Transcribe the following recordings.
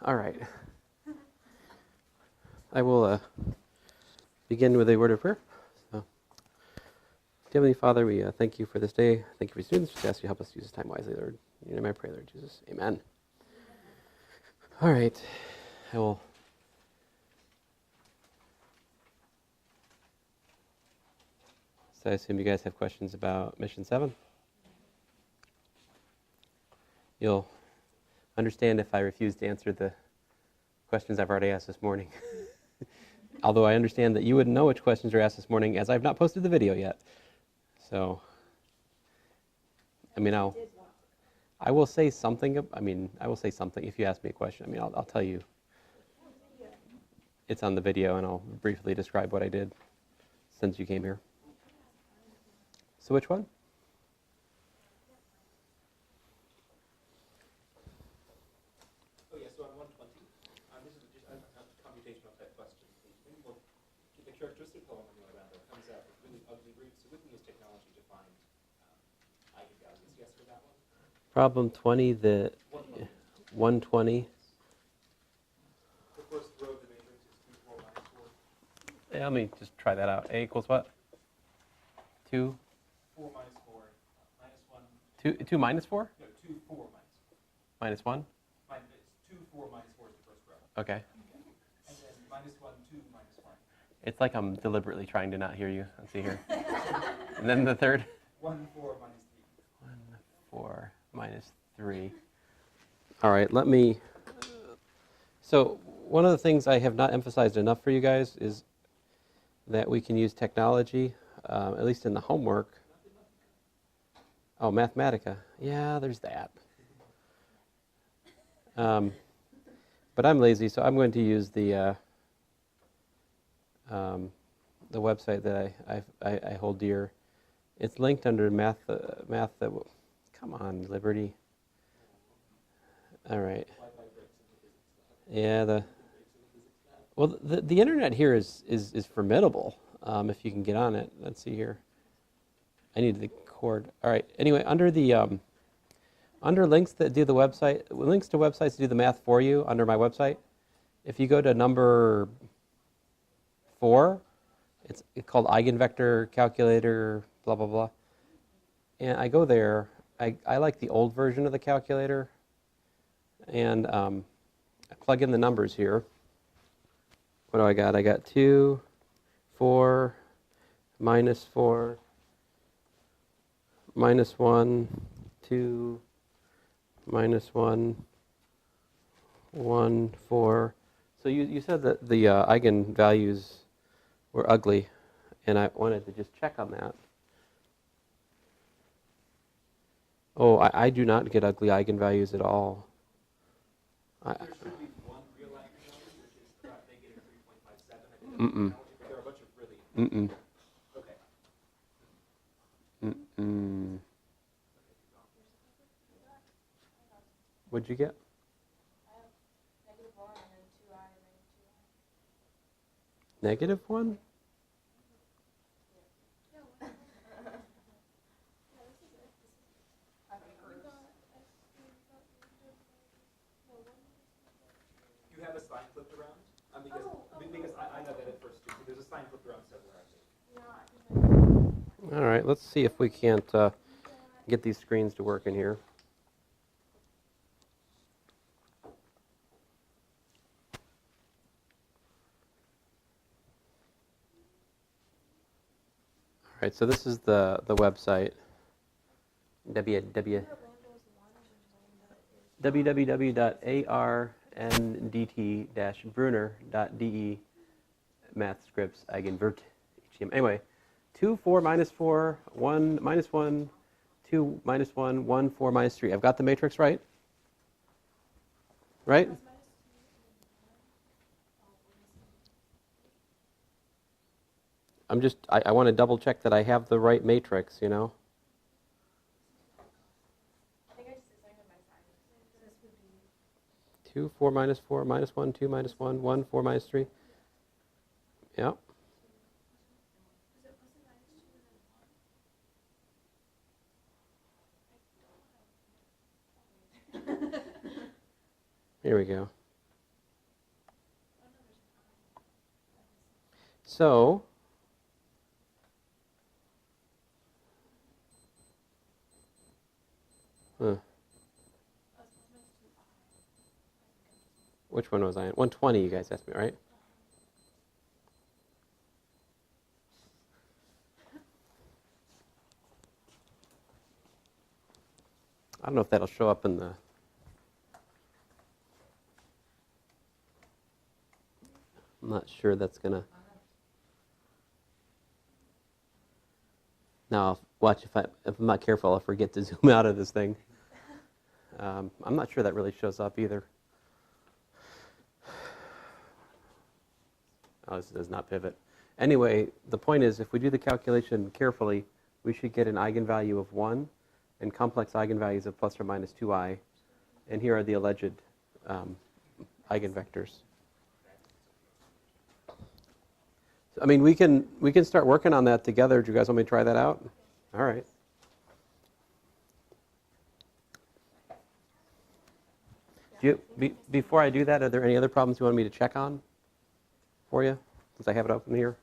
All right. I will begin with a word of prayer. So, Heavenly Father, we thank you for this day. Thank you for students. Just ask you to help us use this time wisely, Lord. In your name I pray, Lord Jesus. Amen. All right. I will. So I assume you guys have questions about Mission 7? You'll understand if I refuse to answer the questions I've already asked this morning. Although I understand that you wouldn't know which questions are asked this morning, as I've not posted the video yet. So, I mean, I will say something. I will say something if you ask me a question. I mean, I'll tell you. It's on the video, and I'll briefly describe what I did since you came here. So which one? Oh yeah, so on 120, this is just a computational type question. We'll keep the characteristic polynomial around that comes out with really ugly roots, so we can use technology to find eigenvalues. Yes for that one? Problem 20, the 120. The first row of the matrix is 2, 4, minus 4. Yeah, let me just try that out. A equals what? 2? 4 minus 4, minus 1. 2 minus 4? No, 2, 4 minus 4. Minus 1? It's 2, 4 minus 4 is the first row. Okay. And then minus 1, 2, minus 1. It's like I'm deliberately trying to not hear you. Let's see here. And then the third? 1, 4, minus 3. 1, 4, minus 3. All right, let me... So one of the things I have not emphasized enough for you guys is that we can use technology, at least in the homework. Oh, Mathematica. Yeah, there's that. But I'm lazy, so I'm going to use the website that I hold dear. It's linked under math. Come on, Liberty. All right. Yeah. The internet here is formidable. If you can get on it. Let's see here. I need the cord. All right. Anyway, under the under links that do the website, links to websites that do the math for you under my website. If you go to number 4, it's called Eigenvector calculator. Blah blah blah. And I go there. I like the old version of the calculator, and I plug in the numbers here. What do I got? I got 2, 4, minus 4, minus 1, 2, minus 1, 1, 4. So you said that the eigenvalues were ugly, and I wanted to just check on that. Oh, I do not get ugly eigenvalues at all. There should be one real eigenvalue, which is negative 3.57. Mm-mm. There are a bunch of really... Mm-mm. Okay. Mm-mm. What'd you get? Negative 1? You have a sign flipped around? Because I know that at first too. So there's a sign flipped around somewhere, I think. All right, let's see if we can't get these screens to work in here. All right, so this is the website, www.arndt-brunner.de, math scripts, Eigenvector, HTML. Anyway, 2, 4, minus 4, 1, minus 1, 2, minus 1, 1, 4, minus 3. I've got the matrix right? Right? I want to double check that I have the right matrix, you know? I think I just assigned my sign. So this would be 2, 4, minus 4, minus 1, 2, minus 1, 1, 4, minus 3. Yeah. Here we go. So, which one was I in? 120, you guys asked me, right? I don't know if that'll show up in the... I'm not sure that's going to... Now, watch if I'm not careful, I'll forget to zoom out of this thing. I'm not sure that really shows up either. Oh, this does not pivot. Anyway, the point is, if we do the calculation carefully, we should get an eigenvalue of 1 and complex eigenvalues of plus or minus 2i. And here are the alleged eigenvectors. So, I mean, we can start working on that together. Do you guys want me to try that out? All right. Before I do that, are there any other problems you want me to check on for you, since I have it open here?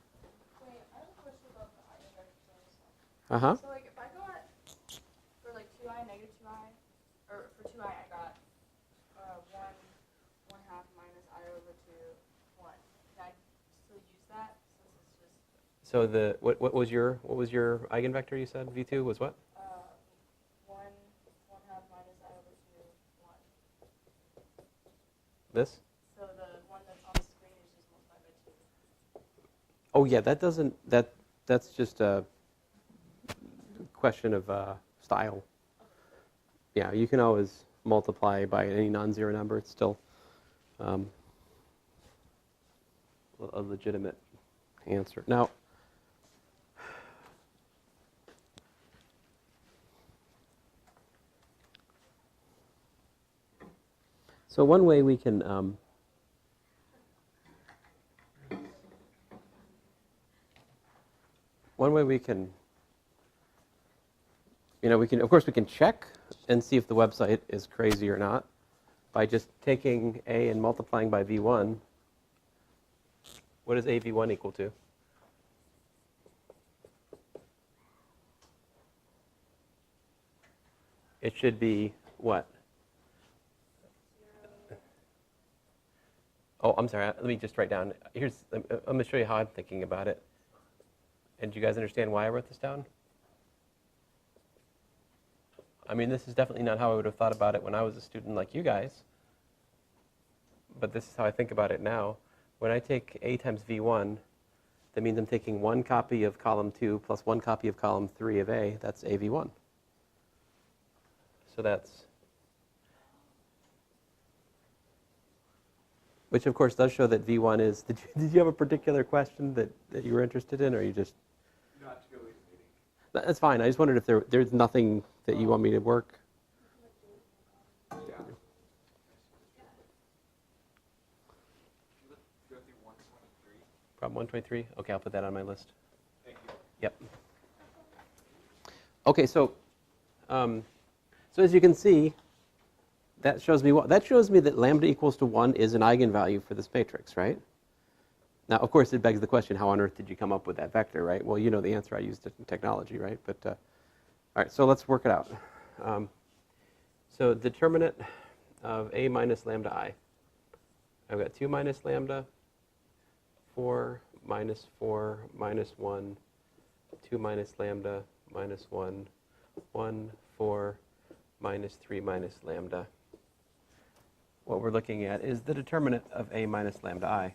Wait, I have a question about the eigenvectors. Uh-huh. So like if I got for like 2i, negative 2i, or for 2i I got 1 half minus I over 2, 1. Can I still use that since it's just So the what was your eigenvector you said? V2 was what? 1 half minus I over 2, 1. This? So the one that's on the screen is just multiplied by 2. Oh yeah, that's just a question of style. Yeah, you can always multiply by any non-zero number. It's still a legitimate answer. Now, so one way we can of course we can check and see if the website is crazy or not by just taking A and multiplying by V1. What is AV1 equal to? It should be what? Oh, I'm sorry. Let me just write down. I'm going to show you how I'm thinking about it. And do you guys understand why I wrote this down? I mean, this is definitely not how I would have thought about it when I was a student like you guys. But this is how I think about it now. When I take A times V1, that means I'm taking 1 copy of column 2 plus 1 copy of column 3 of A. That's AV1. So that's... Which, of course, does show that V1 is... Did you have a particular question that you were interested in, or you just... Not to go lead the meeting. That's fine. I just wondered if there's nothing that you want me to work. Yeah. Go through 123. Problem 123? Okay, I'll put that on my list. Thank you. Yep. Okay, so as you can see, that shows me what? That shows me that lambda equals to 1 is an eigenvalue for this matrix, right? Now, of course, it begs the question, how on earth did you come up with that vector, right? Well, you know the answer. I used it in technology, right? But, all right, so let's work it out. So determinant of A minus lambda I. I've got 2 minus lambda, 4 minus 4 minus 1, 2 minus lambda minus 1, 1, 4 minus 3 minus lambda. What we're looking at is the determinant of A minus lambda I.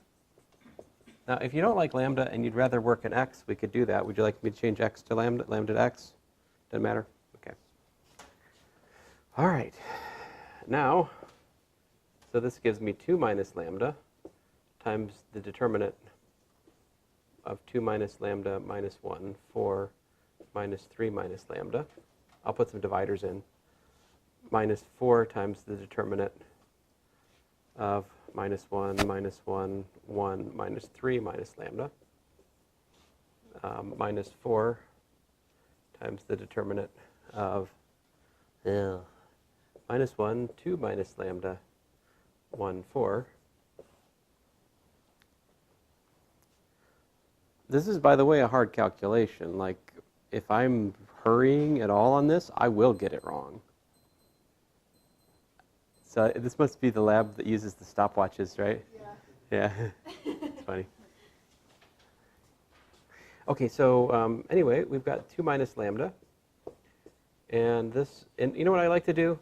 Now, if you don't like lambda and you'd rather work in x, we could do that. Would you like me to change x to lambda to x? Doesn't matter? Okay. All right. Now, so this gives me 2 minus lambda times the determinant of 2 minus lambda minus 1, 4 minus 3 minus lambda. I'll put some dividers in. Minus 4 times the determinant of minus 1, minus 1, 1, minus 3 minus lambda. Minus 4 times the determinant of minus 1, 2 minus lambda, 1, 4. This is, by the way, a hard calculation. Like, if I'm hurrying at all on this, I will get it wrong. So this must be the lab that uses the stopwatches, right? Yeah. Yeah. It's funny. Okay, so anyway, we've got 2 minus lambda. And this, and you know what I like to do?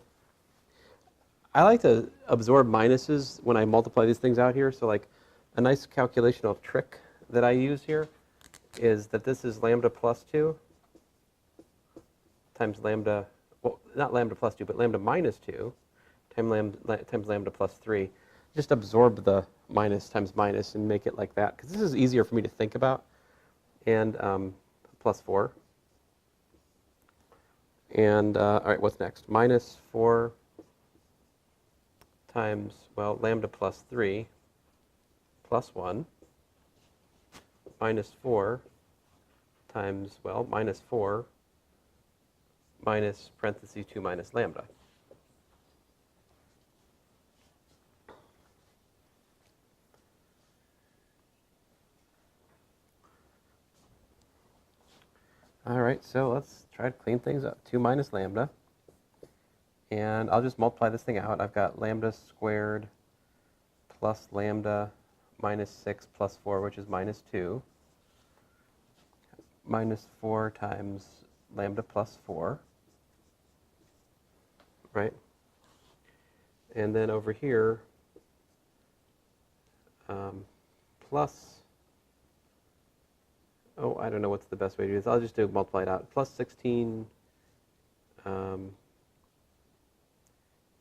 I like to absorb minuses when I multiply these things out here. So like a nice calculational trick that I use here is that this is lambda plus 2 times lambda, well, not lambda plus 2, but lambda minus 2 times lambda plus 3. Just absorb the minus times minus and make it like that, because this is easier for me to think about. And plus 4. And, all right, what's next? Minus 4 times, well, lambda plus 3 plus 1 minus 4 times, well, minus 4 minus parentheses 2 minus lambda. All right, so let's try to clean things up. 2 minus lambda. And I'll just multiply this thing out. I've got lambda squared plus lambda minus 6 plus 4, which is minus 2. Minus 4 times lambda plus 4. Right? And then over here, plus, oh, I don't know what's the best way to do this. I'll just do multiply it out. Plus 16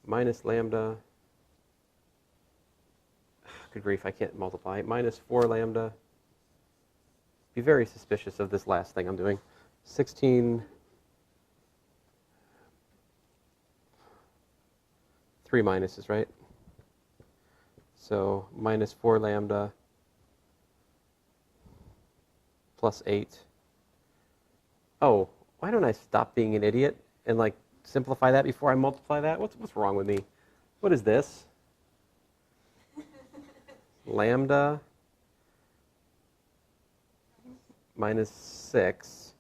minus lambda. Good grief, I can't multiply. Minus 4 lambda. Be very suspicious of this last thing I'm doing. 16, 3 minuses, right? So minus 4 lambda plus 8. Oh, why don't I stop being an idiot and like simplify that before I multiply that? What's wrong with me? What is this? Lambda minus 6.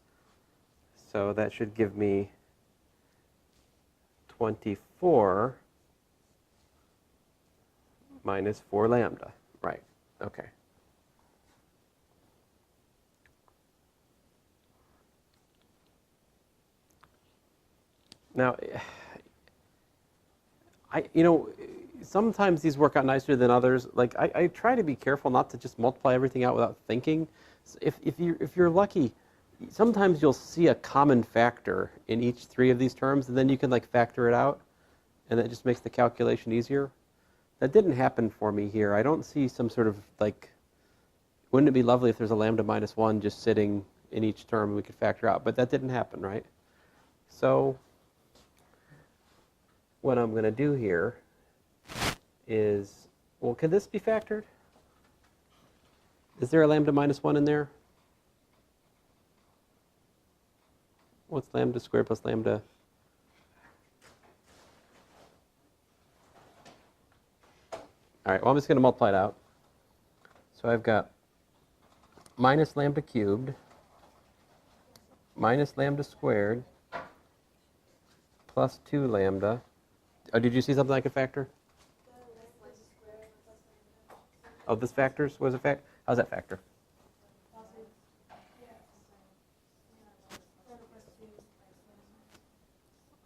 So that should give me 24 minus 4 lambda. Right. Okay. Now, sometimes these work out nicer than others. Like I try to be careful not to just multiply everything out without thinking. So if you're lucky, sometimes you'll see a common factor in each 3 of these terms, and then you can like factor it out, and that just makes the calculation easier. That didn't happen for me here. I don't see some sort of like. Wouldn't it be lovely if there's a lambda minus 1 just sitting in each term and we could factor out? But that didn't happen, right? So what I'm going to do here is, well, can this be factored? Is there a lambda minus 1 in there? What's lambda squared plus lambda? All right, well, I'm just going to multiply it out. So I've got minus lambda cubed minus lambda squared plus 2 lambda. Oh, did you see something I could factor? Oh, this factors? Was it fact? How's that factor?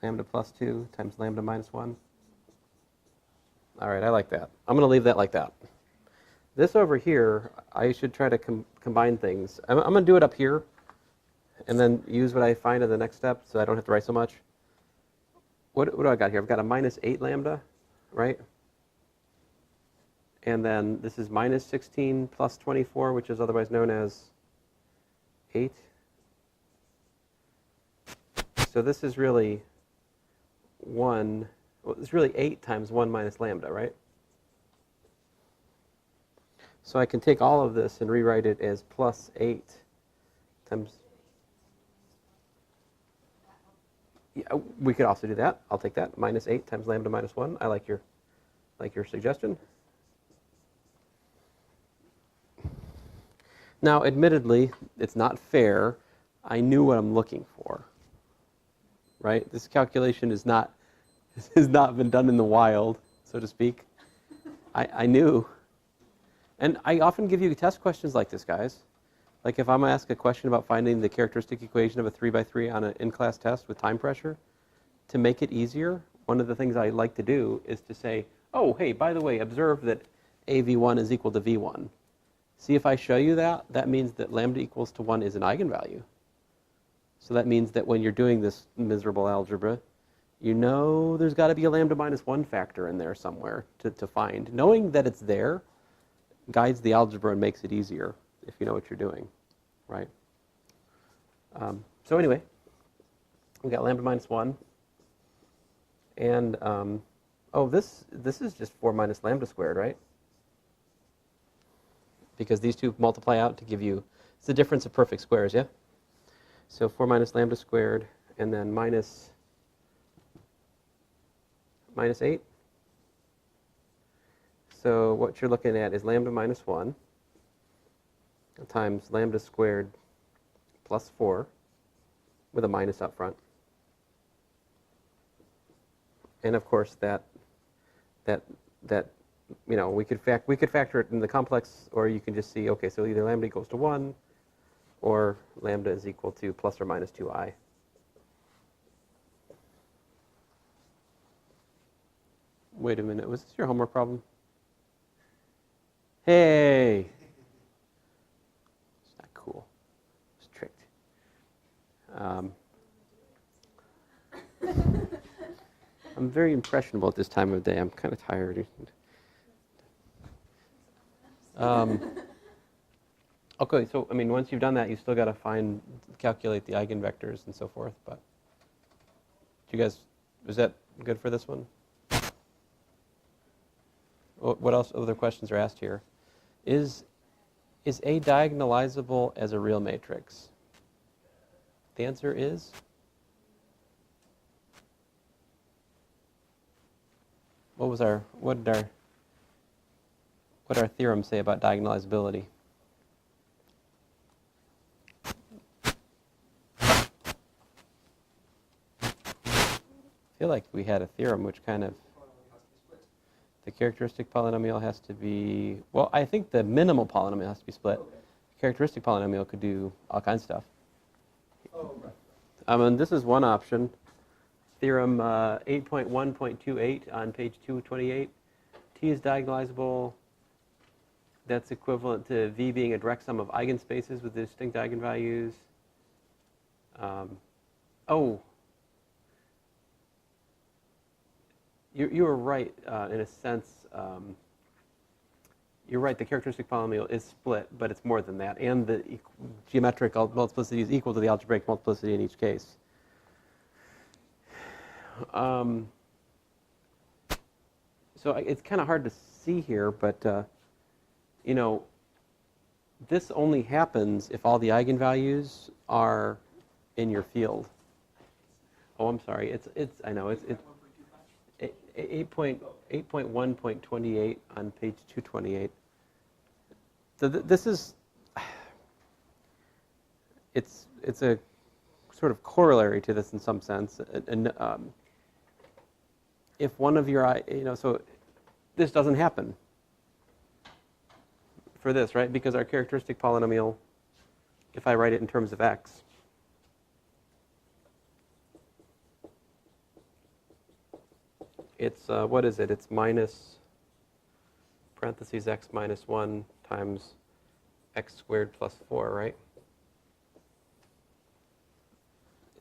Lambda plus 2 times lambda minus 1. All right, I like that. I'm going to leave that like that. This over here, I should try to combine things. I'm going to do it up here and then use what I find in the next step so I don't have to write so much. What do I got here? I've got a minus 8 lambda, right? And then this is minus 16 plus 24, which is otherwise known as 8. So this is really 1. Well, it's really 8 times 1 minus lambda, right? So I can take all of this and rewrite it as plus 8 times... Yeah, we could also do that. I'll take that. Minus 8 times lambda minus 1. I like your suggestion. Now, admittedly, it's not fair. I knew what I'm looking for, right? This calculation is not has not been done in the wild, so to speak. I knew. And I often give you test questions like this, guys. Like if I'm asked a question about finding the characteristic equation of a 3x3 on an in-class test with time pressure, to make it easier, one of the things I like to do is to say, oh, hey, by the way, observe that AV1 is equal to V1. See, if I show you that, that means that lambda equals to 1 is an eigenvalue. So that means that when you're doing this miserable algebra, you know there's got to be a lambda minus 1 factor in there somewhere to find. Knowing that it's there guides the algebra and makes it easier if you know what you're doing, right? So anyway, we got lambda minus 1. And, oh, this is just 4 minus lambda squared, right? Because these two multiply out to give you, it's the difference of perfect squares, yeah? So 4 minus lambda squared, and then minus 8. So what you're looking at is lambda minus 1 times lambda squared plus 4 with a minus up front. And of course that you know, we could factor it in the complex, or you can just see, okay, so either lambda equals to 1 or lambda is equal to plus or minus 2i. Wait a minute, was this your homework problem? Hey! It's not cool. It's tricked. I'm very impressionable at this time of day. I'm kind of tired. Okay, so I mean, once you've done that, you still got to calculate the eigenvectors and so forth. But do you guys, is that good for this one? What else? Other questions are asked here? Is A diagonalizable as a real matrix? The answer is. What did our theorem say about diagonalizability? I feel like we had a theorem which kind of, the characteristic polynomial has to be, well, I think the minimal polynomial has to be split. The characteristic polynomial could do all kinds of stuff. Oh, right. And this is one option. Theorem 8.1.28 on page 228. T is diagonalizable. That's equivalent to V being a direct sum of eigenspaces with distinct eigenvalues. You were right in a sense. You're right, the characteristic polynomial is split, but it's more than that. And the geometric multiplicity is equal to the algebraic multiplicity in each case. So it's kind of hard to see here, but you know, this only happens if all the eigenvalues are in your field. Oh, I'm sorry. I know it's 8.1.28 on page 228. So this is it's a sort of corollary to this in some sense. And if one of your, so this doesn't happen for this, right? Because our characteristic polynomial, if I write it in terms of x, it's, what is it? It's minus parentheses x minus 1 times x squared plus 4, right?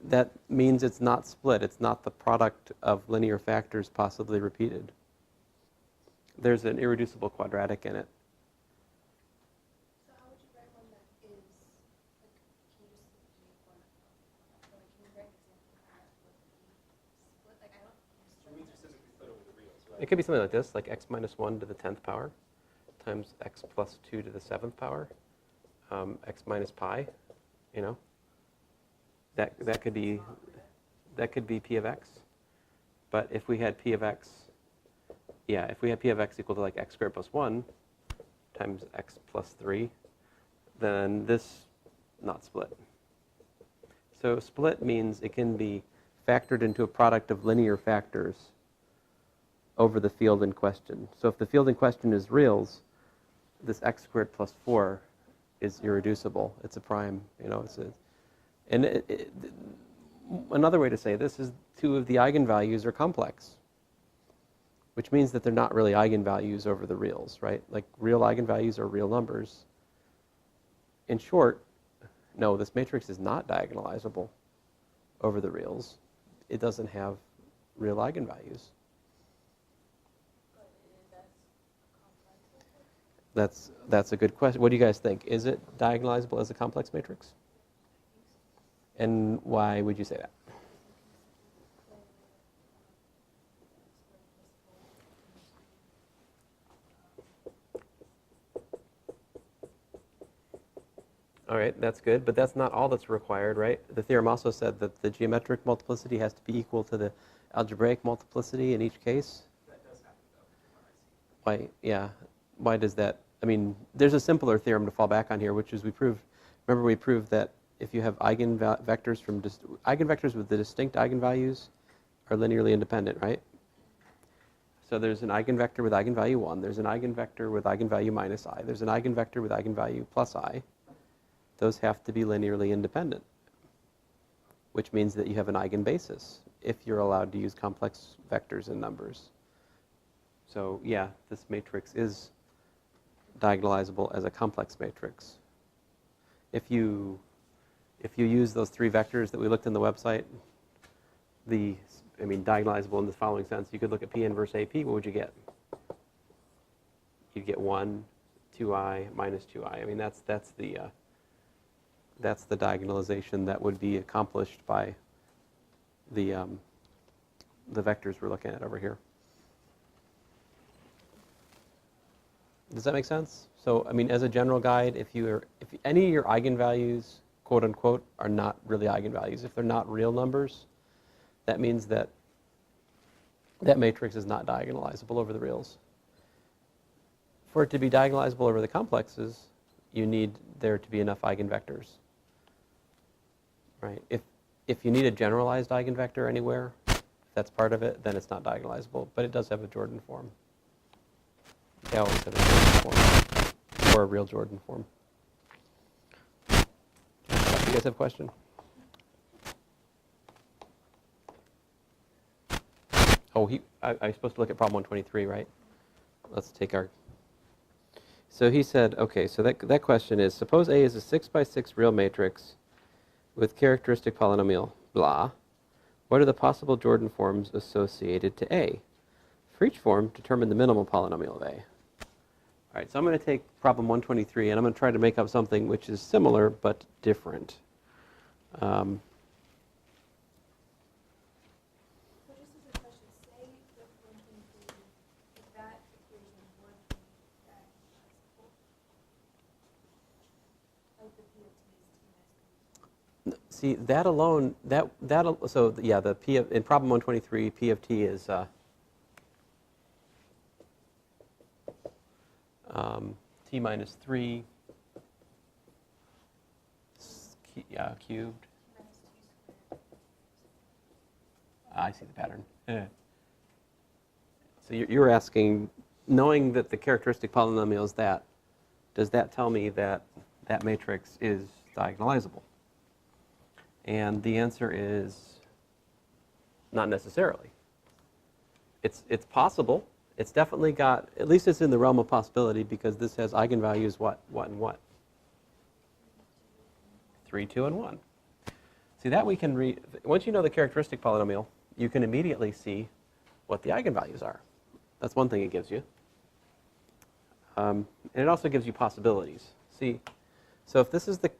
That means it's not split. It's not the product of linear factors possibly repeated. There's an irreducible quadratic in it. So how would you write one that is, like, can you just make one, like, can you write an example of that would be split? Like, I don't It means you're physically split over the reals, right? It could be something like this, like x minus 1 to the 10th power times x plus 2 to the 7th power, x minus pi, you know. That could be p of x. But if we had p of x, if we had p of x equal to like x squared plus 1 times x plus 3, then this not split. So split means it can be factored into a product of linear factors over the field in question. So if the field in question is reals, this x squared plus 4 is irreducible. It's a prime, and another way to say this is two of the eigenvalues are complex, which means that they're not really eigenvalues over the reals, right? Like real eigenvalues are real numbers. In short, no, this matrix is not diagonalizable over the reals. It doesn't have real eigenvalues. That's a good question. What do you guys think? Is it diagonalizable as a complex matrix? And why would you say that? All right, that's good, but that's not all that's required, right? The theorem also said that the geometric multiplicity has to be equal to the algebraic multiplicity in each case. That does happen, though, from what I see. Why? Yeah. Why does that? I mean, there's a simpler theorem to fall back on here, which is we proved that if you have eigenvectors eigenvectors with the distinct eigenvalues are linearly independent, right? So there's an eigenvector with eigenvalue 1, there's an eigenvector with eigenvalue minus I, there's an eigenvector with eigenvalue plus I. Those have to be linearly independent, which means that you have an eigenbasis if you're allowed to use complex vectors and numbers. So yeah, this matrix is diagonalizable as a complex matrix. If you use those three vectors that we looked in the website, diagonalizable in the following sense, you could look at P inverse AP, what would you get? You'd get 1, 2i, minus 2i. I mean, that's the diagonalization that would be accomplished by the vectors we're looking at over here. Does that make sense? So, I mean, as a general guide, if any of your eigenvalues, quote unquote, are not really eigenvalues, if they're not real numbers, that means that that matrix is not diagonalizable over the reals. For it to be diagonalizable over the complexes, you need there to be enough eigenvectors. Right? If you need a generalized eigenvector anywhere, if that's part of it, then it's not diagonalizable, but it does have a Jordan form. They always have a Jordan form, or a real Jordan form. Do you guys have a question? Oh, I'm supposed to look at problem 123, right? Let's take our... So he said, okay, so that question is, suppose A is a 6 by 6 real matrix with characteristic polynomial, blah. What are the possible Jordan forms associated to A? For each form, determine the minimal polynomial of A. All right, so I'm going to take problem 123, and I'm going to try to make up something which is similar but different. So just as a question, say with 123, if that equation were to be diagonalizable, like the P of T is T minus 3. See, that alone, so yeah, the P of, in problem 123, P of T is T minus 3 cubed. I see the pattern. Yeah. So you're asking, knowing that the characteristic polynomial is that, does that tell me that that matrix is diagonalizable? And the answer is not necessarily. It's possible. It's definitely got, at least it's in the realm of possibility because this has eigenvalues what, and what? 3, 2, and 1. See, that we can read, once you know the characteristic polynomial, you can immediately see what the eigenvalues are. That's one thing it gives you. And it also gives you possibilities. See, so if this is the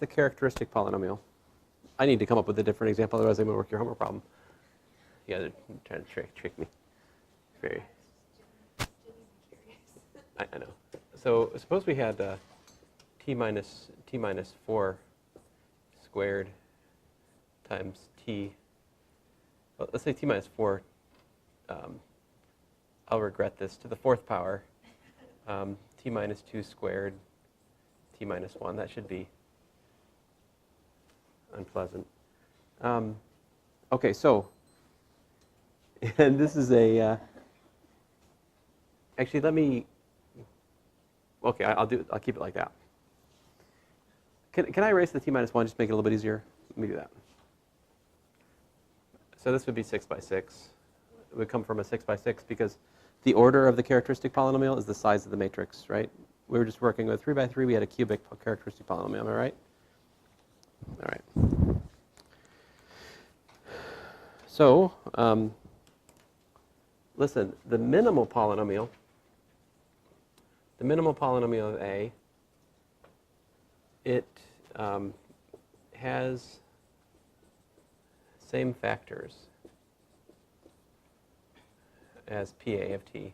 characteristic polynomial, I need to come up with a different example, otherwise I'm going to work your homework problem. Yeah, they're trying to trick me. Very. I know. So suppose we had t minus 4 squared times t. Well, let's say t minus 4. I'll regret this, to the 4th power. T minus 2 squared, t minus 1. That should be unpleasant. Okay, so, and this is a, actually let me, okay, I'll keep it like that. Can I erase the t minus 1, just make it a little bit easier? Let me do that. So this would be 6 by 6. It would come from a 6 by 6 because the order of the characteristic polynomial is the size of the matrix, right? We were just working with 3 by 3. We had a cubic characteristic polynomial, am I right? All right. So, listen, the minimal polynomial of A, it has same factors as PA of t,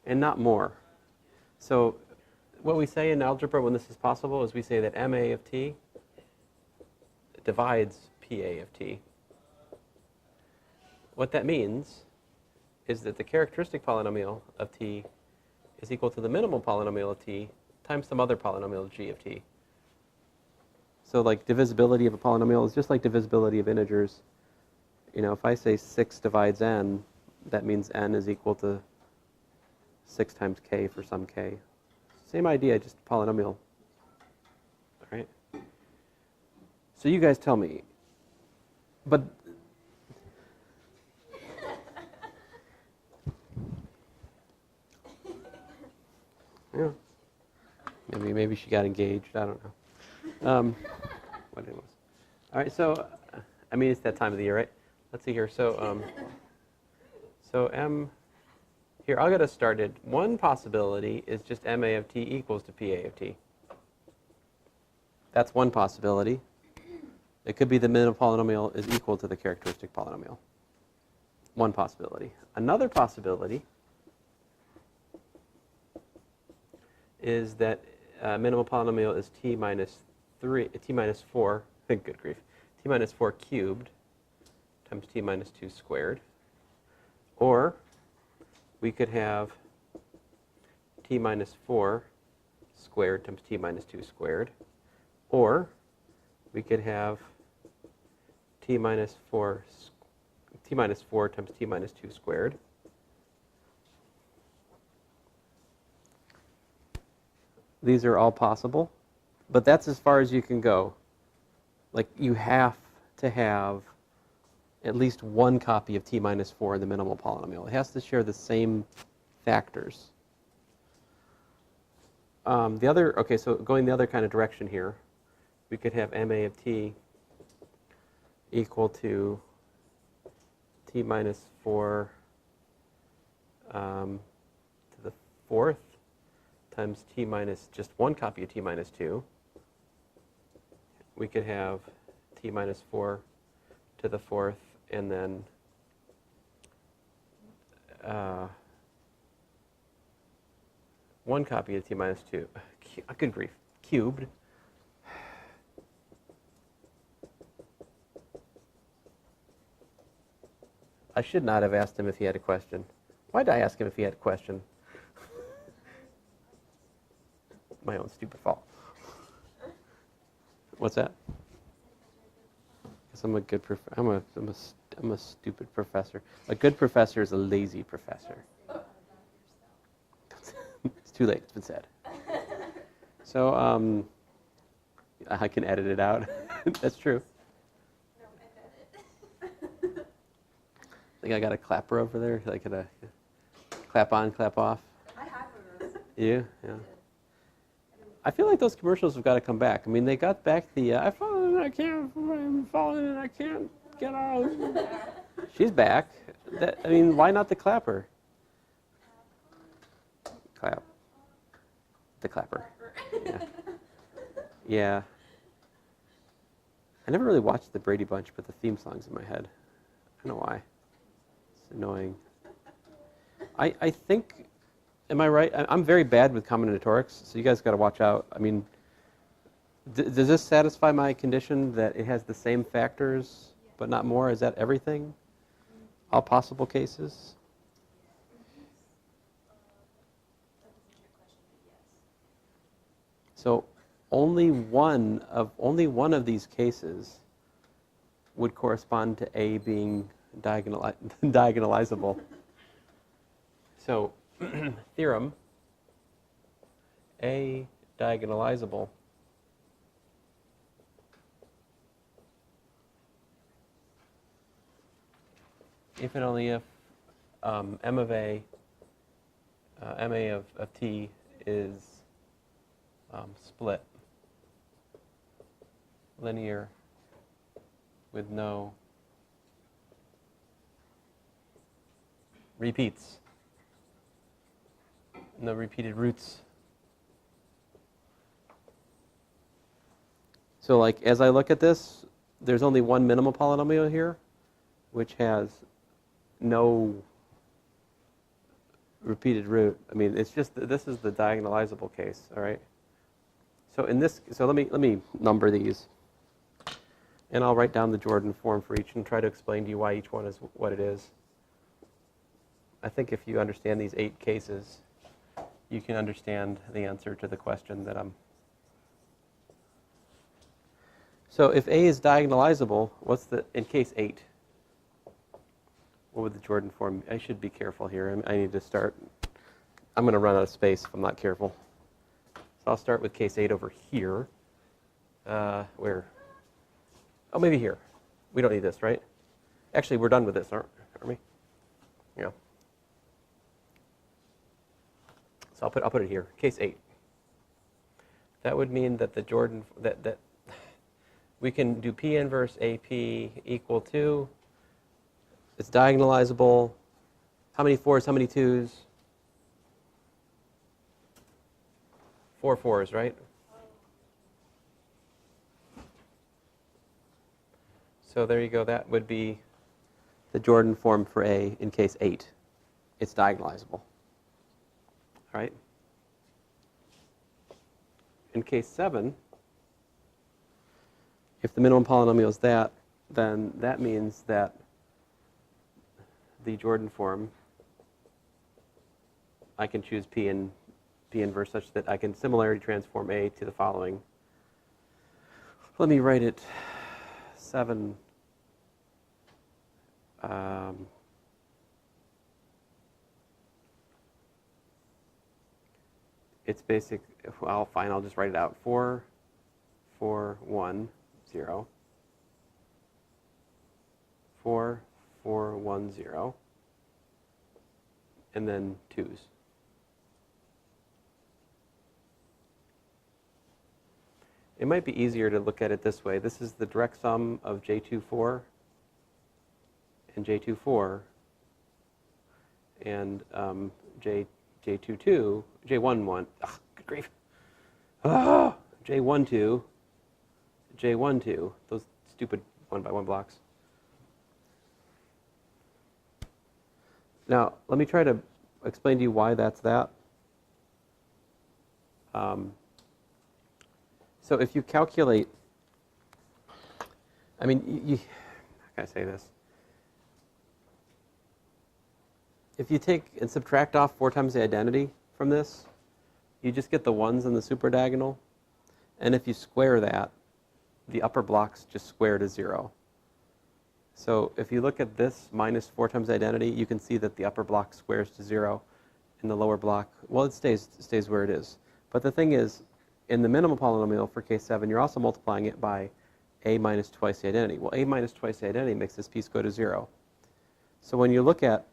and not more. So what we say in algebra when this is possible is we say that MA of t divides PA of t. What that means is that the characteristic polynomial of t is equal to the minimal polynomial of t times some other polynomial g of t. So like divisibility of a polynomial is just like divisibility of integers. You know, if I say 6 divides n, that means n is equal to 6 times k for some k. Same idea, just polynomial. All right? So you guys tell me. But yeah. Maybe she got engaged. I don't know. What it was. All right. So, I mean, it's that time of the year, right? Let's see here. So, so M. Here, I'll get us started. One possibility is just MA of t equals to PA of t. That's one possibility. It could be the minimal polynomial is equal to the characteristic polynomial. One possibility. Another possibility is that minimal polynomial is t minus 4, good grief, t minus 4 cubed times t minus 2 squared. Or we could have t minus 4 squared times t minus 2 squared. Or we could have t minus 4 times t minus 2 squared. These are all possible, but that's as far as you can go. Like, you have to have at least one copy of t minus 4 in the minimal polynomial. It has to share the same factors. So going the other kind of direction here, we could have MA of t equal to t minus 4 to the 4th times t minus just one copy of t minus 2. We could have t minus 4 to the 4th and then one copy of t minus 2. Good grief. Cubed. I should not have asked him if he had a question. Why did I ask him if he had a question? My own stupid fault. What's that? Because I'm a good I'm a stupid professor. A good professor is a lazy professor. It's too late. It's been said. So I can edit it out. That's true. I think I got a clapper over there. Like a clap on, clap off. I have one of those. You? Yeah. I feel like those commercials have got to come back. I mean, they got back the I've fallen and I can't, I'm falling and I can't get out. She's back. Why not the clapper? Clap. The clapper. Yeah. Yeah. I never really watched the Brady Bunch, but the theme song's in my head. I don't know why. It's annoying. I think, am I right? I'm very bad with combinatorics, so you guys got to watch out. I mean, does this satisfy my condition that it has the same factors, but not more? Is that everything? All possible cases? So only one of these cases would correspond to A being diagonalizable. So theorem, A diagonalizable if and only if M of A, MA of T is split, linear, with no repeats, no repeated roots. So like as I look at this, there's only one minimal polynomial here, which has no repeated root. I mean, it's just this is the diagonalizable case, all right? So in this, so let me number these, and I'll write down the Jordan form for each and try to explain to you why each one is what it is. I think if you understand these 8 cases, you can understand the answer to the question that I'm. So if A is diagonalizable, what's the, in case 8, what would the Jordan form? I should be careful here. I need to start. I'm going to run out of space if I'm not careful. So I'll start with case 8 over here. Where? Oh, maybe here. We don't need this, right? Actually, we're done with this, aren't we? Yeah. So I'll put it here. Case 8. That would mean that the Jordan that we can do P inverse AP equal to. It's diagonalizable. How many 4s? How many 2s? 4 4s, right? So there you go. That would be the Jordan form for A in case 8. It's diagonalizable. All right? In case 7, if the minimum polynomial is that, then that means that the Jordan form, I can choose P inverse such that I can similarity transform A to the following. Let me write it 7. It's basic. Well, fine. I'll just write it out. 4, 4, 1, 0. 4, 4, 1, 0. And then 2s. It might be easier to look at it this way. This is the direct sum of J24 and J24 and J22, J11, good grief. J12, J12, those stupid 1-by-1 blocks. Now, let me try to explain to you why that's that. So if you calculate, I mean, how can I say this? If you take and subtract off 4 times the identity from this, you just get the 1s in the superdiagonal. And if you square that, the upper blocks just square to 0. So if you look at this minus 4 times the identity, you can see that the upper block squares to 0, and the lower block, well, it stays where it is. But the thing is, in the minimal polynomial for case 7, you're also multiplying it by A minus twice the identity. Well, A minus twice the identity makes this piece go to 0. So when you look at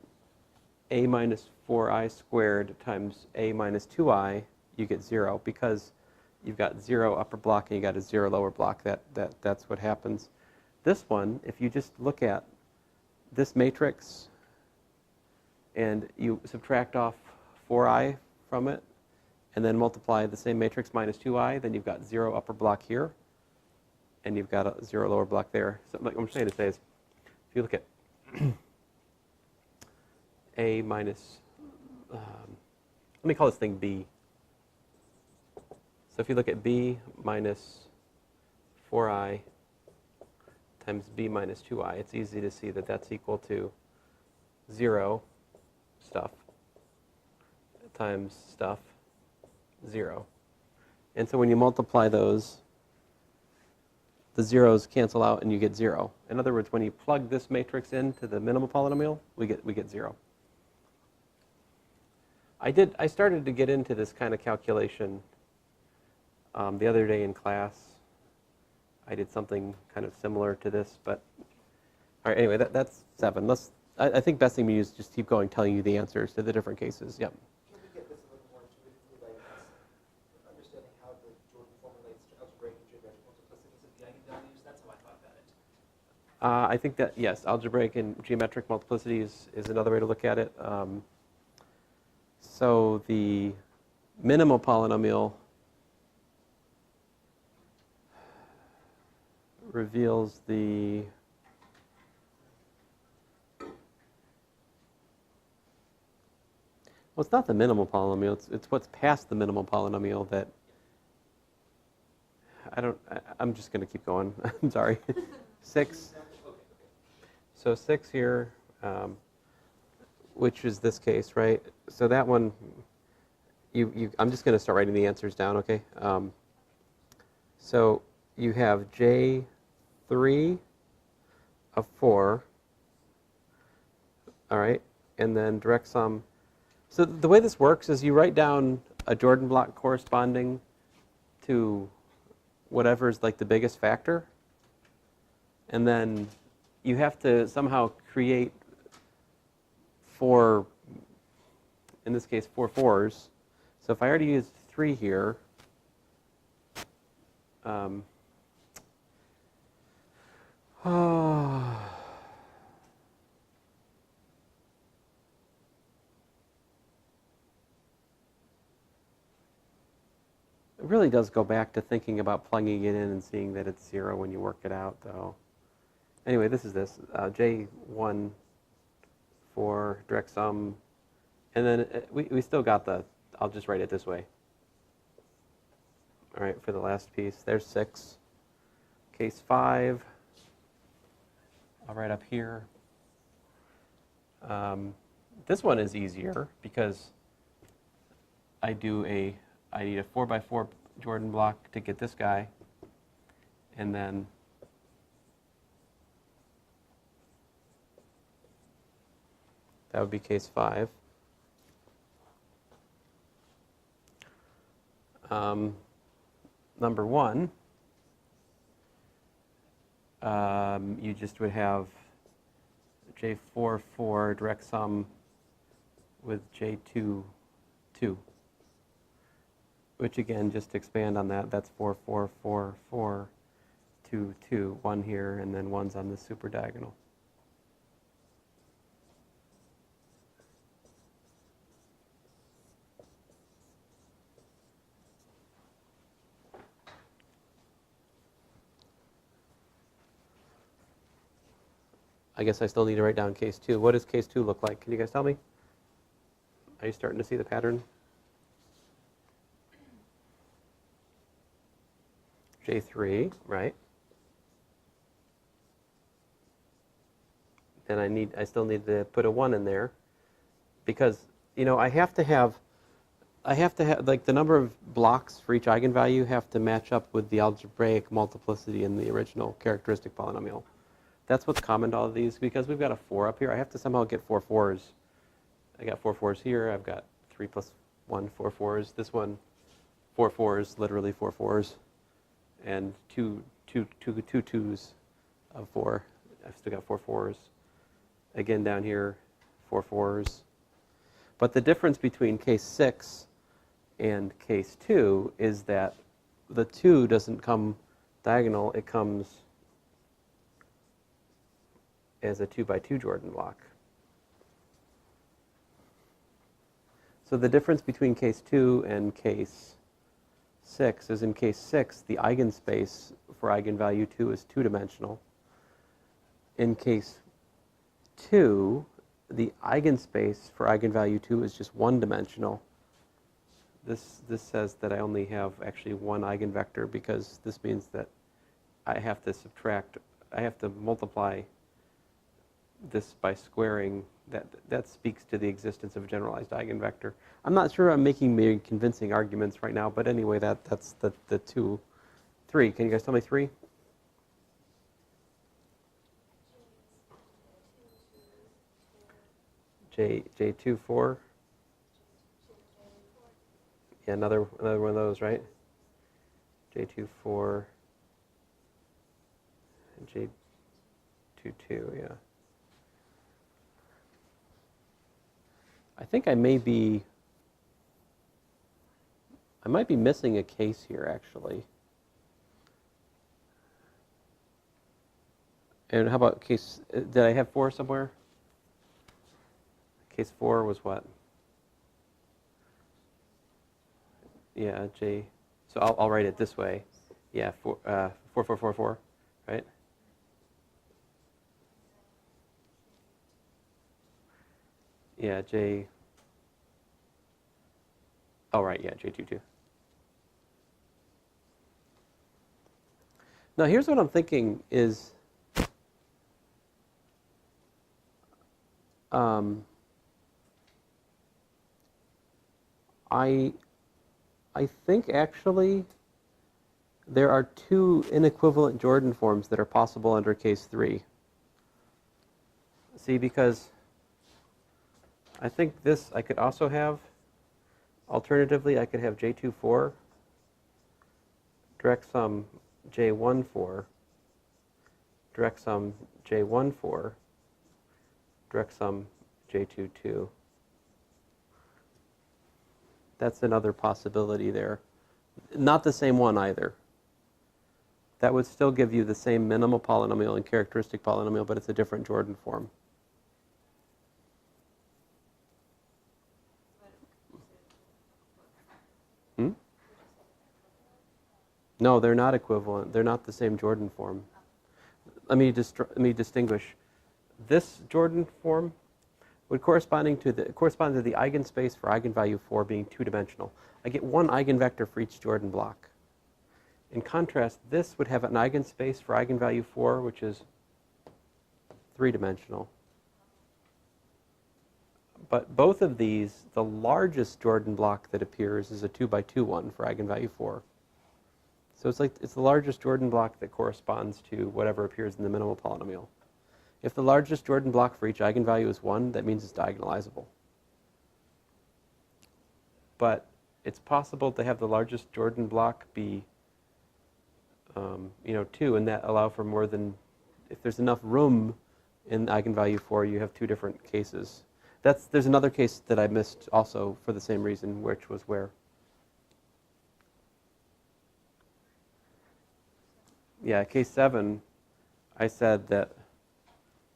A minus 4i squared times A minus 2i, you get 0 because you've got 0 upper block and you got a 0 lower block. That's what happens. This one, if you just look at this matrix and you subtract off 4i from it and then multiply the same matrix minus 2i, then you've got 0 upper block here and you've got a 0 lower block there. So like I'm trying to say is, if you look at A minus, let me call this thing B. So if you look at B minus 4i times B minus 2i, it's easy to see that that's equal to 0 stuff times stuff 0. And so when you multiply those, the zeros cancel out and you get 0. In other words, when you plug this matrix into the minimal polynomial, we get 0. I started to get into this kind of calculation the other day in class. I did something kind of similar to this, but all right. Anyway, that's 7. I think best thing to use is just keep going, telling you the answers to the different cases. Yep. Can we get this a little more intuitively by understanding how the Jordan form relates to algebraic and geometric multiplicities of the eigenvalues? That's how I thought about it. I think that, yes, algebraic and geometric multiplicity is another way to look at it. So the minimal polynomial reveals the well, it's not the minimal polynomial. It's what's past the minimal polynomial that I'm just going to keep going. I'm sorry. 6. So 6 here, which is this case, right? So that one, I'm just going to start writing the answers down, okay? So you have J3 of 4, all right? And then direct sum. So the way this works is you write down a Jordan block corresponding to whatever is like the biggest factor, and then you have to somehow create 4, in this case, 4 4s. So if I already used 3 here, it really does go back to thinking about plugging it in and seeing that it's 0 when you work it out, though. Anyway, this is this. J1, 4, direct sum. And then we still got the, I'll just write it this way. All right, for the last piece, there's 6. Case 5, I'll write up here. This one is easier because I need a 4x4 Jordan block to get this guy, and then that would be case 5. Number 1, you just would have J4, 4 direct sum with J2, 2. Which again, just to expand on that, that's 4, 4, 4, 4, 2, 2, 1 here, and then 1's on the super diagonal. I guess I still need to write down case 2. What does case 2 look like? Can you guys tell me? Are you starting to see the pattern? J3, right? Then I still need to put a 1 in there because, you know, I have to have like the number of blocks for each eigenvalue have to match up with the algebraic multiplicity in the original characteristic polynomial. That's what's common to all of these because we've got a 4 up here. I have to somehow get 4 4s. I got 4 4s here. I've got 3 plus 1, 4 4s. This one, 4 4s, literally 4 4s. And two 2s of 4. I've still got 4 4s. Again, down here, 4 4s. But the difference between case 6 and case 2 is that the 2 doesn't come diagonal. It comes as a 2x2 Jordan block. So the difference between case 2 and case 6 is in case 6, the eigenspace for eigenvalue 2 is 2-dimensional. In case 2, the eigenspace for eigenvalue 2 is just 1-dimensional. This says that I only have actually one eigenvector because this means that I have to multiply this by squaring that speaks to the existence of a generalized eigenvector. I'm not sure I'm making very convincing arguments right now, but anyway, that's the 2. 3, can you guys tell me 3? J2, 4. Yeah, another one of those, right? J2, 4. And J2, 2, yeah. I think I might be missing a case here, actually. And how about case, did I have 4 somewhere? Case 4 was what? Yeah, J. So I'll write it this way. Yeah, 4, 4, 4, 4, 4, right? Yeah, J. Oh, right, yeah, J2, 2. Now, here's what I'm thinking is, I think actually there are 2 inequivalent Jordan forms that are possible under case 3. See, because I think this I could also have, alternatively, I could have J2, 4, direct sum J1, 4, direct sum J1, 4, direct sum J2, 2. That's another possibility there. Not the same one either. That would still give you the same minimal polynomial and characteristic polynomial, but it's a different Jordan form. Hmm? No, they're not equivalent. They're not the same Jordan form. Let me distinguish. This Jordan form would correspond to the eigenspace for eigenvalue 4 being 2-dimensional. I get 1 eigenvector for each Jordan block. In contrast, this would have an eigenspace for eigenvalue 4, which is 3-dimensional. But both of these, the largest Jordan block that appears is a 2 by 2 one for eigenvalue 4. So it's the largest Jordan block that corresponds to whatever appears in the minimal polynomial. If the largest Jordan block for each eigenvalue is 1, that means it's diagonalizable. But it's possible to have the largest Jordan block be 2, and that allow for more than, if there's enough room in eigenvalue 4, you have 2 different cases. There's another case that I missed also for the same reason, which was where? Yeah, case 7, I said that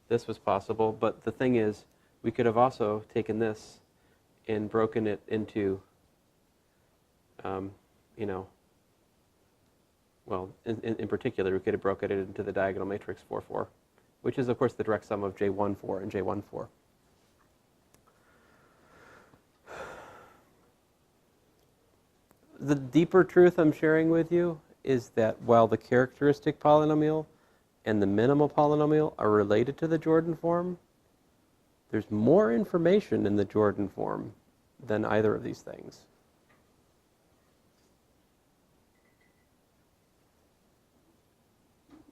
this was possible, but the thing is, we could have also taken this and broken it into, well, in particular, we could have broken it into the diagonal matrix 4, 4, which is, of course, the direct sum of J1, 4 and J1, 4. The deeper truth I'm sharing with you is that while the characteristic polynomial and the minimal polynomial are related to the Jordan form, there's more information in the Jordan form than either of these things.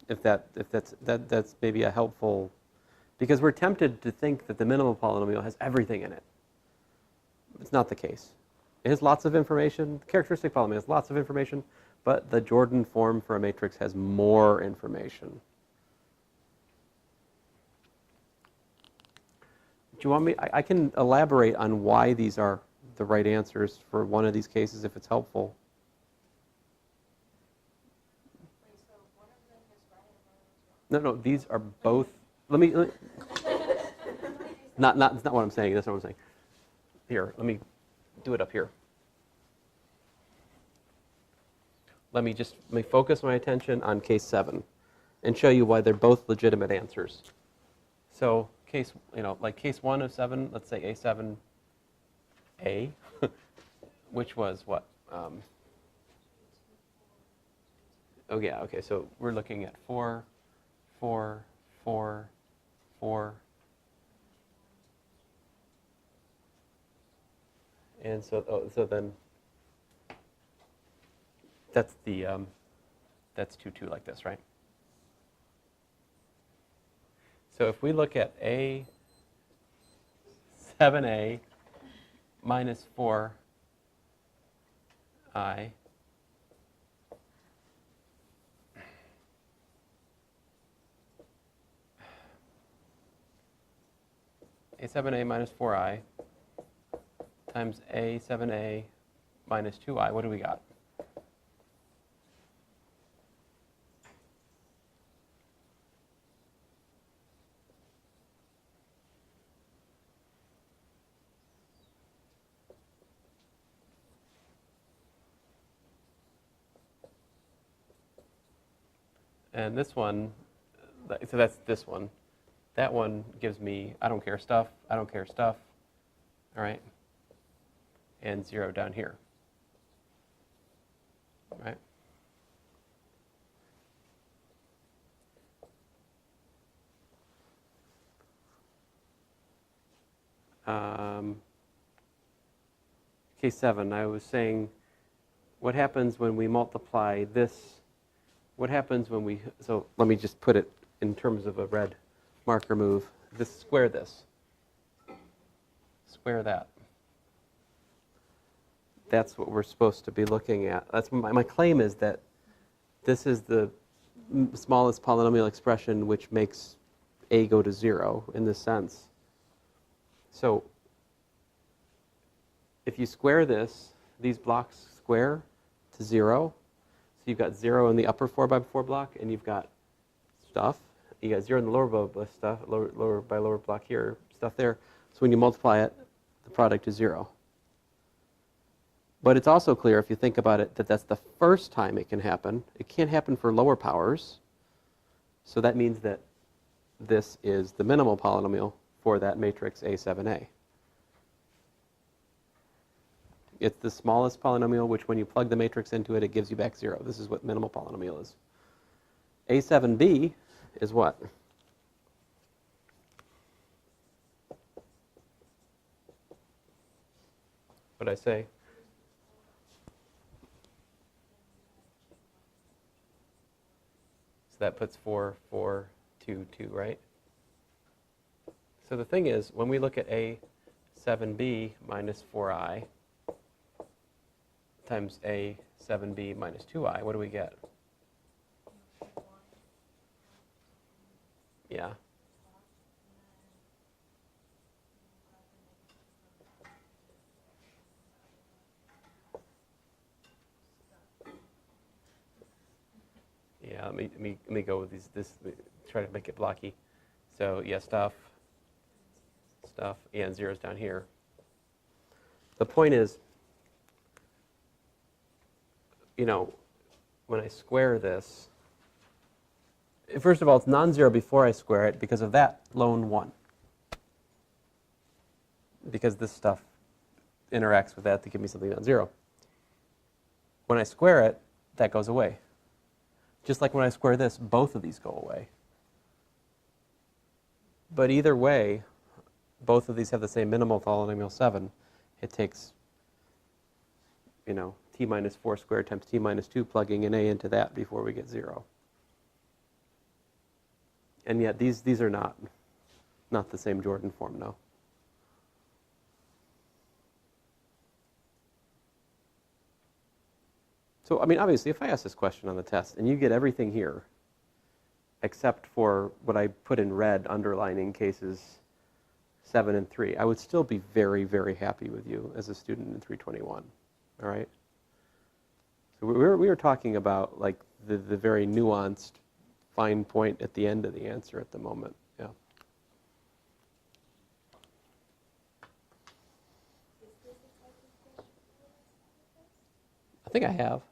That's maybe a helpful, because we're tempted to think that the minimal polynomial has everything in it. It's not the case. It has lots of information. The characteristic polynomial has lots of information, but the Jordan form for a matrix has more information. Do you want me? I can elaborate on why these are the right answers for one of these cases if it's helpful. Wait, so one of them is right and one of them is wrong? No, these are both. Let me that's not what I'm saying. That's not what I'm saying. Here, let me do it up here. Let me focus my attention on case 7 and show you why they're both legitimate answers. So case 1 of 7, let's say A7A, which was what? Oh yeah, okay, so we're looking at 4, 4, 4, 4, And so then that's the that's 2, 2 like this, right? So if we look at A 7A minus 4I A7A minus 4I times A7A minus 2I, what do we got? And this one, so that's this one. That one gives me, I don't care stuff, I don't care stuff, all right? And 0 down here, all right? Case 7, I was saying, what happens when we multiply this? What happens when we, so let me just put it in terms of a red marker move. Square this. Square that. That's what we're supposed to be looking at. That's my claim is that this is the smallest polynomial expression which makes A go to 0 in this sense. So if you square this, these blocks square to 0. So you've got 0 in the upper 4x4 block, and you've got stuff. You got 0 in the lower by lower block here, stuff there. So when you multiply it, the product is 0. But it's also clear, if you think about it, that that's the first time it can happen. It can't happen for lower powers. So that means that this is the minimal polynomial for that matrix A7A. It's the smallest polynomial, which when you plug the matrix into it, it gives you back 0. This is what minimal polynomial is. A7B is what? What did I say? So that puts 4, 4, 2, 2, right? So the thing is, when we look at A7B minus 4I times A7B minus 2I, what do we get? Yeah. Yeah, let me go with this, try to make it blocky. So yeah, stuff, yeah, and 0's down here. The point is, you know, when I square this, first of all, it's non-zero before I square it because of that lone 1. Because this stuff interacts with that to give me something non-zero. When I square it, that goes away. Just like when I square this, both of these go away. But either way, both of these have the same minimal polynomial 7. It takes, you know, t minus 4 squared times t minus 2, plugging an a into that before we get 0. And yet these are not the same Jordan form, no. So, I mean, obviously, if I ask this question on the test and you get everything here, except for what I put in red underlining cases 7 and 3, I would still be very, very happy with you as a student in 321, all right? So we were talking about, like, the very nuanced fine point at the end of the answer at the moment, yeah. I think I have.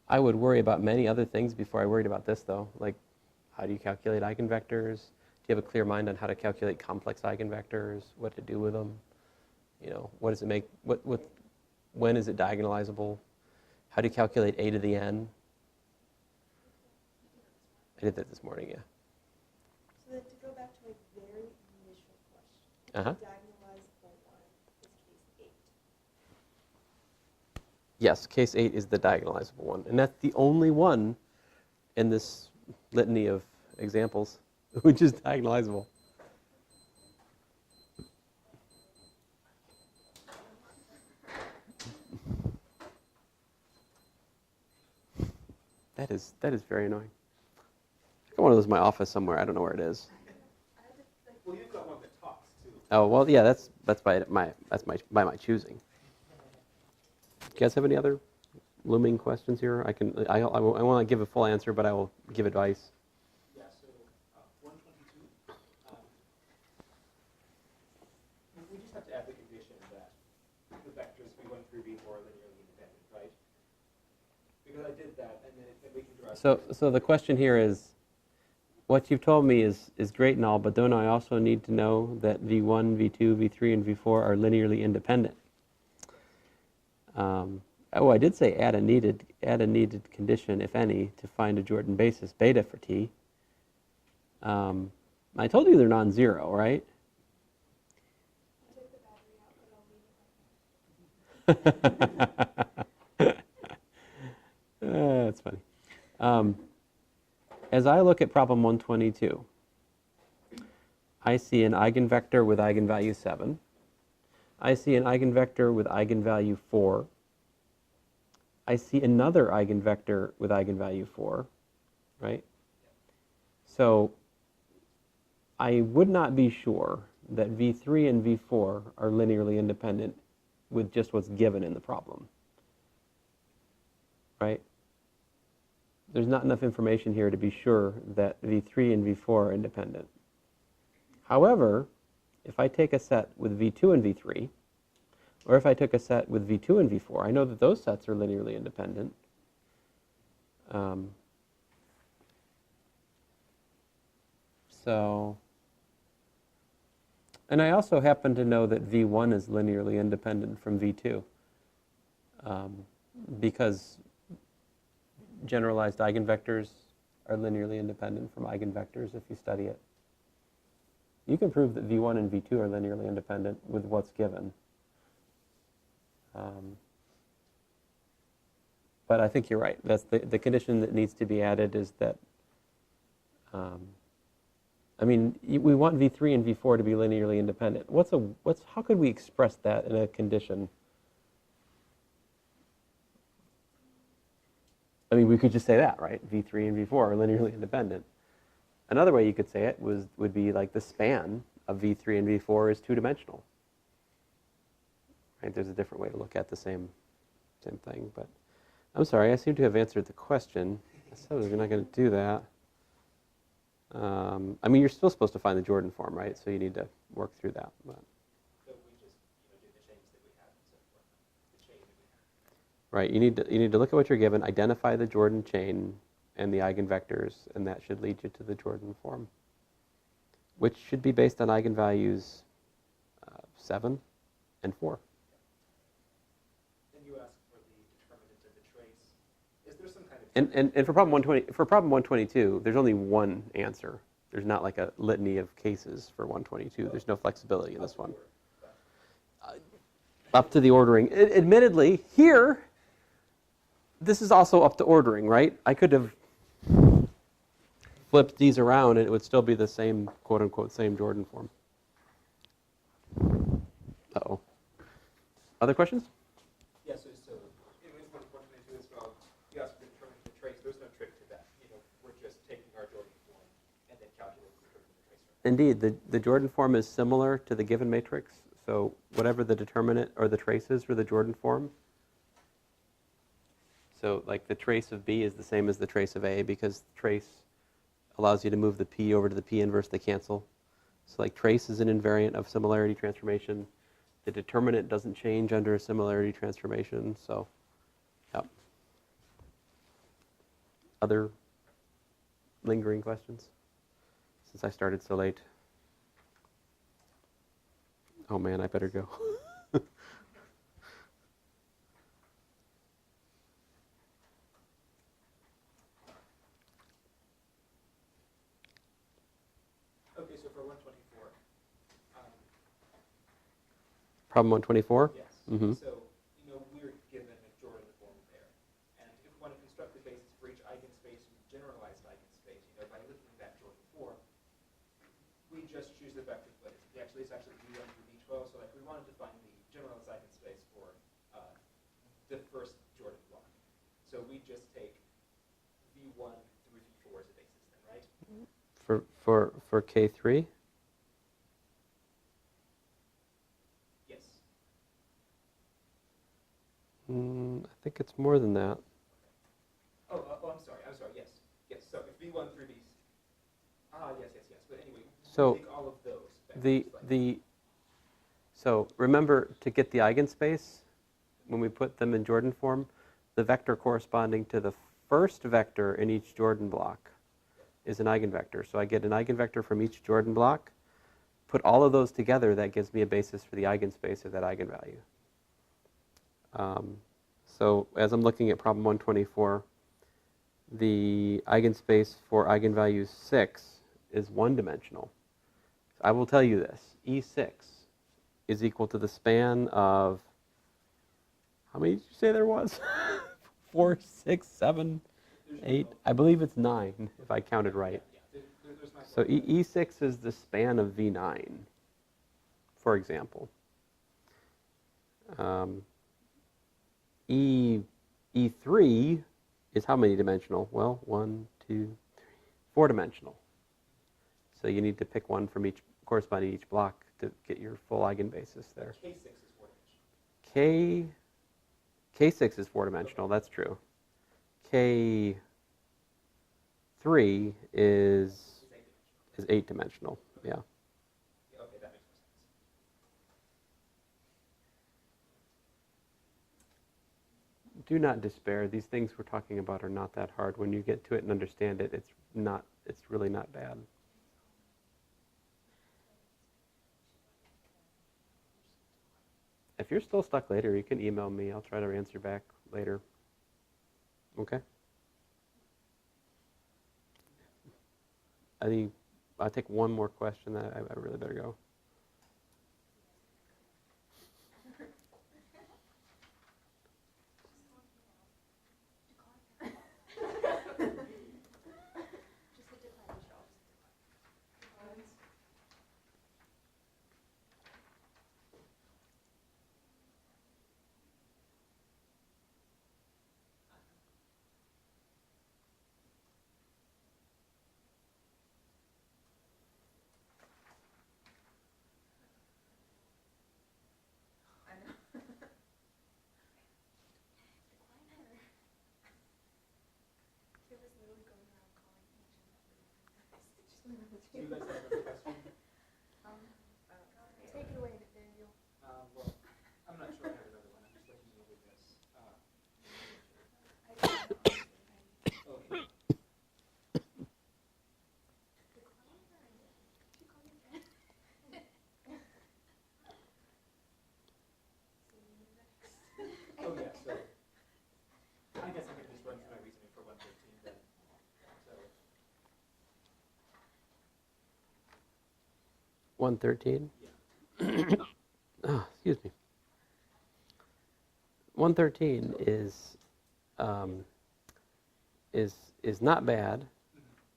I would worry about many other things before I worried about this, though. Like, how do you calculate eigenvectors? Do you have a clear mind on how to calculate complex eigenvectors? What to do with them? You know, what does it make? When is it diagonalizable? How do you calculate a to the n? I did that this morning, yeah. So then to go back to my very initial question, Uh-huh. Diagonalizable one is case 8. Yes, case 8 is the diagonalizable one. And that's the only one in this litany of examples which is diagonalizable. That is very annoying. I got one of those in my office somewhere. I don't know where it is. Well, you've got one that talks too. Oh well, yeah. That's by my choosing. Do you guys have any other looming questions here? I won't give a full answer, but I will give advice. Yeah, so 122. We just have to add the condition that the vectors v1 through v4 are linearly independent, right? Because I did that, and then we can derive. So the question here is, what you've told me is great and all, but don't I also need to know that v1, v2, v3, and v4 are linearly independent? I did say add a needed condition, if any, to find a Jordan basis beta for t. I told you they're non-zero, right? I took the battery out, but I'll leave it. That's funny. As I look at problem 122, I see an eigenvector with eigenvalue 7. I see an eigenvector with eigenvalue 4. I see another eigenvector with eigenvalue 4, right? So I would not be sure that v3 and v4 are linearly independent with just what's given in the problem, right? There's not enough information here to be sure that v3 and v4 are independent. However, if I take a set with v2 and v3, or if I took a set with v2 and v4, I know that those sets are linearly independent. And I also happen to know that v1 is linearly independent from v2, because generalized eigenvectors are linearly independent from eigenvectors if you study it. You can prove that v1 and v2 are linearly independent with what's given. But I think you're right. That's the condition that needs to be added is that, we want v3 and v4 to be linearly independent. How could we express that in a condition? We could just say that, right? v3 and v4 are linearly independent. Another way you could say it would be like the span of v3 and v4 is two-dimensional. Right? There's a different way to look at the same thing. But I'm sorry, I seem to have answered the question. I said we're not going to do that. You're still supposed to find the Jordan form, right? So you need to work through that. But. So we just do the chains that we have instead of the chain that we have. Right. You need to look at what you're given, identify the Jordan chain and the eigenvectors, and that should lead you to the Jordan form, which should be based on eigenvalues 7 and 4. Then you ask for the determinant of the trace. Is there some kind of... And for problem 122, there's only one answer. There's not like a litany of cases for 122. There's no flexibility in this one. Up to the ordering. Admittedly, here, this is also up to ordering, right? I could have flipped these around and it would still be the same, quote unquote, same Jordan form. Uh-oh. Other questions? Yeah, so in 122 as well, you ask for the determinant of the trace. There's no trick to that. We're just taking our Jordan form and then calculating the determinant of the trace. Indeed, the Jordan form is similar to the given matrix. So whatever the determinant or the trace is for the Jordan form. So like the trace of B is the same as the trace of A because trace allows you to move the P over to the P inverse, they cancel. So like trace is an invariant of similarity transformation. The determinant doesn't change under a similarity transformation. So, yep. Other lingering questions? Since I started so late. Oh man, I better go. Okay, so for 124, Problem 124? Yes. Mm-hmm. So, we're given a Jordan form there. And if we want to construct the basis for each eigenspace, generalized eigenspace, by looking at that Jordan form, we just choose the vector split. It's actually V1 through V12. So like we wanted to find the generalized eigenspace for the first Jordan block. So we just take V1 through V4 as a basis then, right? For K3? Yes. I think it's more than that. Oh, I'm sorry. Yes. Yes. So if V1 through V. Yes. But anyway, So we take all of those. So remember, to get the eigenspace, when we put them in Jordan form, the vector corresponding to the first vector in each Jordan block is an eigenvector. So I get an eigenvector from each Jordan block. Put all of those together, that gives me a basis for the eigenspace of that eigenvalue. So as I'm looking at problem 124, the eigenspace for eigenvalue 6 is one-dimensional. I will tell you this, E6 is equal to the span of, how many did you say there was? 4, 6, 7, 8, I believe it's 9, if I counted right. So E6 is the span of V9, for example. E3 is how many dimensional? Well, 1, 2, 3, 4 dimensional. So you need to pick one from each corresponding to each block to get your full eigenbasis there. K6 is 4-dimensional. K6 is 4-dimensional, that's true. K3 is 8-dimensional, yeah. Okay, that makes more sense. Do not despair. These things we're talking about are not that hard. When you get to it and understand it, it's really not bad. If you're still stuck later, you can email me. I'll try to answer back later. Okay? I'll take one more question. I really better go. Do you guys have another question? Take it away, Nathaniel. Well, I'm not sure I have another one. I'm just looking over this. Okay. Oh yeah, so I guess I could just run through my reasoning for 113 then. So 113? yeah. Oh, excuse me. 113 is not bad.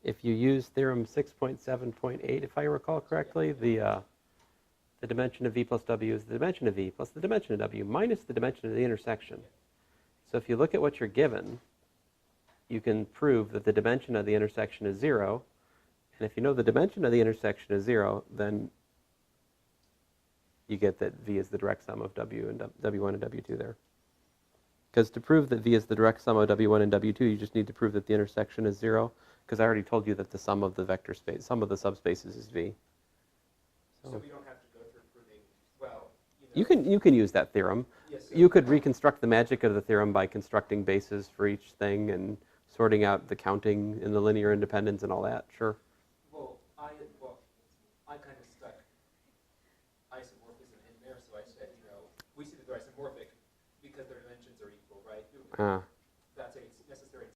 If you use theorem 6.7.8, if I recall correctly, the dimension of v plus w is the dimension of v plus the dimension of w minus the dimension of the intersection. So if you look at what you're given, you can prove that the dimension of the intersection is 0. And if you know the dimension of the intersection is 0, then you get that v is the direct sum of w and w1 and w2 there. Because to prove that v is the direct sum of w1 and w2, you just need to prove that the intersection is 0. Because I already told you that the sum of the vector space, sum of the subspaces is v. So we don't have to go through proving, well, You can use that theorem. Yes, so You could reconstruct the magic of the theorem by constructing bases for each thing and sorting out the counting and the linear independence and all that. Sure. Well, I kind of stuck isomorphism in there, so I said, we see that they're isomorphic because their dimensions are equal, right?